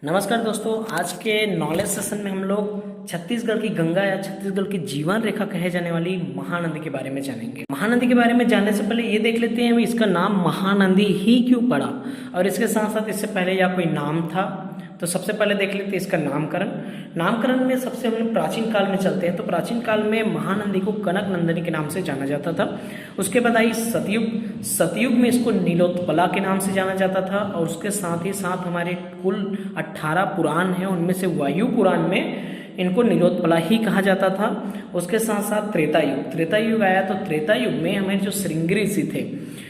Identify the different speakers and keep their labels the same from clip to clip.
Speaker 1: नमस्कार दोस्तों, आज के नॉलेज सेशन में हम लोग छत्तीसगढ़ की गंगा या छत्तीसगढ़ की जीवन रेखा कहे जाने वाली महानदी के बारे में जानेंगे। महानदी के बारे में जानने से पहले ये देख लेते हैं इसका नाम महानदी ही क्यों पड़ा, और इसके साथ साथ इससे पहले या कोई नाम था। तो सबसे पहले देख लेते हैं इसका नामकरण। नामकरण में सबसे हम लोग प्राचीन काल में चलते हैं, तो प्राचीन काल में महानदी को कनक नंदिनी के नाम से जाना जाता था। उसके बाद आई सतयुग। सतयुग में इसको नीलोत्पला के नाम से जाना जाता था, और उसके साथ ही साथ हमारे कुल 18 पुराण हैं, उनमें से वायु पुराण में इनको नीलोत्पला ही कहा जाता था। उसके साथ साथ त्रेता युग। त्रेता युग आया तो त्रेता युग में हमारे जो श्रृंगी ऋषि थे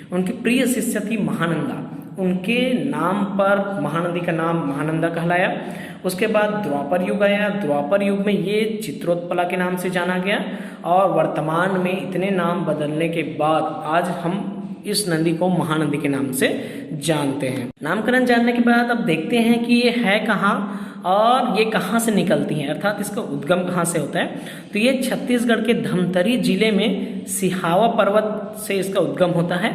Speaker 1: उनकी प्रिय शिष्य थी महानंदा, उनके नाम पर महानदी का नाम महानंदा कहलाया। उसके बाद द्वापर युग आया। द्वापर युग में ये चित्रोत्पला के नाम से जाना गया, और वर्तमान में इतने नाम बदलने के बाद आज हम इस नदी को महानदी के नाम से जानते हैं। नामकरण जानने के बाद अब देखते हैं कि ये है कहाँ और ये कहाँ से निकलती हैं, अर्थात इसका उद्गम कहाँ से होता है। तो ये छत्तीसगढ़ के धमतरी जिले में सिहावा पर्वत से इसका उद्गम होता है,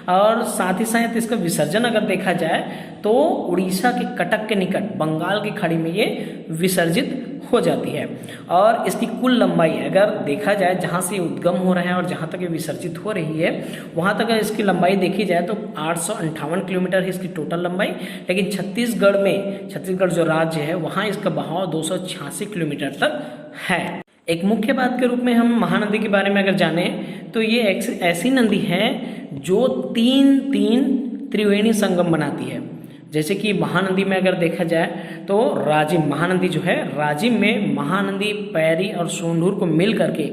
Speaker 1: और साथ ही साथ इसका विसर्जन अगर देखा जाए तो उड़ीसा के कटक के निकट बंगाल की खाड़ी में ये विसर्जित हो जाती है। और इसकी कुल लंबाई अगर देखा जाए, जहाँ से उद्गम हो रहा है और जहाँ तक ये विसर्जित हो रही है वहाँ तक इसकी लंबाई देखी जाए तो 858 किलोमीटर है इसकी टोटल लंबाई। लेकिन छत्तीसगढ़ में, छत्तीसगढ़ जो राज्य है वहाँ इसका बहाव 286 किलोमीटर तक है। एक मुख्य बात के रूप में हम महानदी के बारे में अगर जाने तो ये एक ऐसी नदी है जो तीन त्रिवेणी संगम बनाती है। जैसे कि महानदी में अगर देखा जाए तो राजिम महानदी जो है, राजिम में महानदी, पैरी और सोंढूर को मिल करके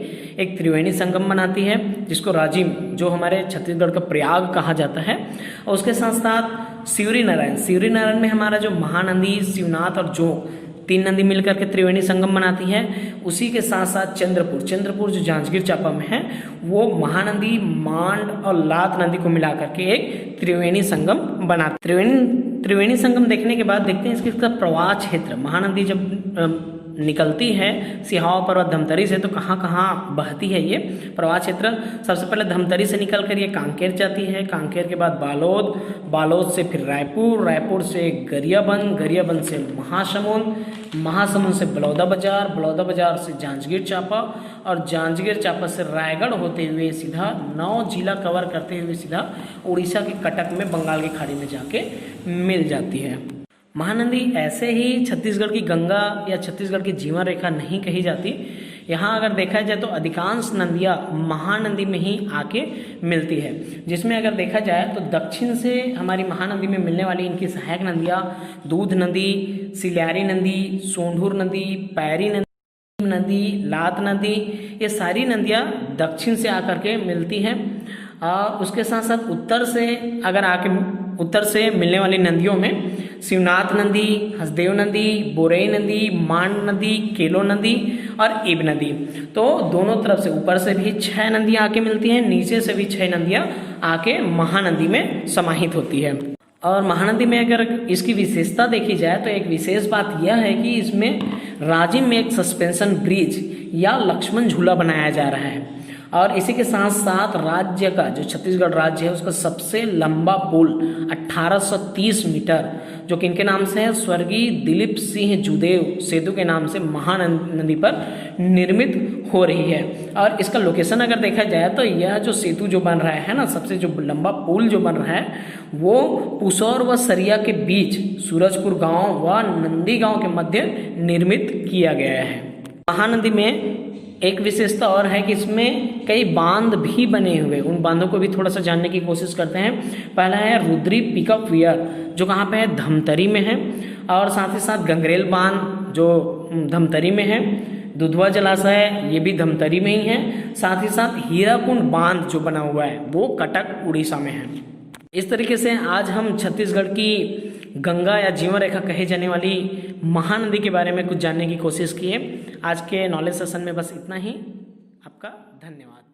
Speaker 1: एक त्रिवेणी संगम बनाती है, जिसको राजिम, जो हमारे छत्तीसगढ़ का प्रयाग कहा जाता है। और उसके साथ साथ शिवरी नारायण में हमारा जो महानदी, शिवनाथ और जोग, तीन नदी मिलकर के त्रिवेणी संगम बनाती है। उसी के साथ साथ चंद्रपुर जो जांजगीर चांपा में है, वो महानदी, मांड और लात नदी को मिलाकर के एक त्रिवेणी संगम बनाती। त्रिवेणी संगम देखने के बाद देखते हैं इसका प्रवाह क्षेत्र। महानदी जब निकलती है सिहावा पर्वत धमतरी से तो कहाँ कहाँ बहती है ये प्रवाह क्षेत्र। सबसे पहले धमतरी से निकल कर ये कांकेर जाती है, कांकेर के बाद बालोद से फिर रायपुर से गरियाबंद से महासमुंद से बलौदा बाजार से जांजगीर चांपा, और जांजगीर चांपा से रायगढ़ होते हुए सीधा 9 जिला कवर करते हुए सीधा उड़ीसा के कटक में बंगाल की खाड़ी में जाके मिल जाती है। महानदी ऐसे ही छत्तीसगढ़ की गंगा या छत्तीसगढ़ की जीवन रेखा नहीं कही जाती। यहाँ अगर देखा जाए तो अधिकांश नदियाँ महानदी में ही आके मिलती है, जिसमें अगर देखा जाए तो दक्षिण से हमारी महानदी में मिलने वाली इनकी सहायक नदियाँ दूध नदी, सिल्यारी नदी, सोंढूर नदी, पैरी नदी, लात नदी, ये सारी नदियाँ दक्षिण से आकर के मिलती हैं। उसके साथ साथ उत्तर से मिलने वाली नदियों में शिवनाथ नदी, हसदेव नदी, बोरई नदी, मांड नदी, केलो नदी और इब नदी। तो दोनों तरफ से, ऊपर से भी 6 नदियाँ आके मिलती हैं, नीचे से भी 6 नदियाँ आके महानदी में समाहित होती है। और महानदी में अगर इसकी विशेषता देखी जाए तो एक विशेष बात यह है कि इसमें राजिम में एक सस्पेंशन ब्रिज या लक्ष्मण झूला बनाया जा रहा है, और इसी के साथ साथ राज्य का, जो छत्तीसगढ़ राज्य है, उसका सबसे लंबा पुल 1830 मीटर, जो कि इनके नाम से है, स्वर्गीय दिलीप सिंह जुदेव सेतु के नाम से महानदी पर निर्मित हो रही है। और इसका लोकेशन अगर देखा जाए तो यह जो सेतु जो बन रहा है ना, सबसे जो लंबा पुल जो बन रहा है, वो पुसौर व सरिया के बीच सूरजपुर गांव व नंदी गांव के मध्य निर्मित किया गया है। महानदी में एक विशेषता और है कि इसमें कई बांध भी बने हुए, उन बांधों को भी थोड़ा सा जानने की कोशिश करते हैं। पहला है रुद्री पिकअप वियर, जो कहाँ पे है, धमतरी में है, और साथ ही साथ गंगरेल बांध जो धमतरी में है, दुधवा जलाशय ये भी धमतरी में ही है, साथ ही साथ हीराकुंड बांध जो बना हुआ है वो कटक उड़ीसा में है। इस तरीके से आज हम छत्तीसगढ़ की गंगा या जीवन रेखा कहे जाने वाली महानदी के बारे में कुछ जानने की कोशिश किए। आज के नॉलेज सेशन में बस इतना ही। आपका धन्यवाद।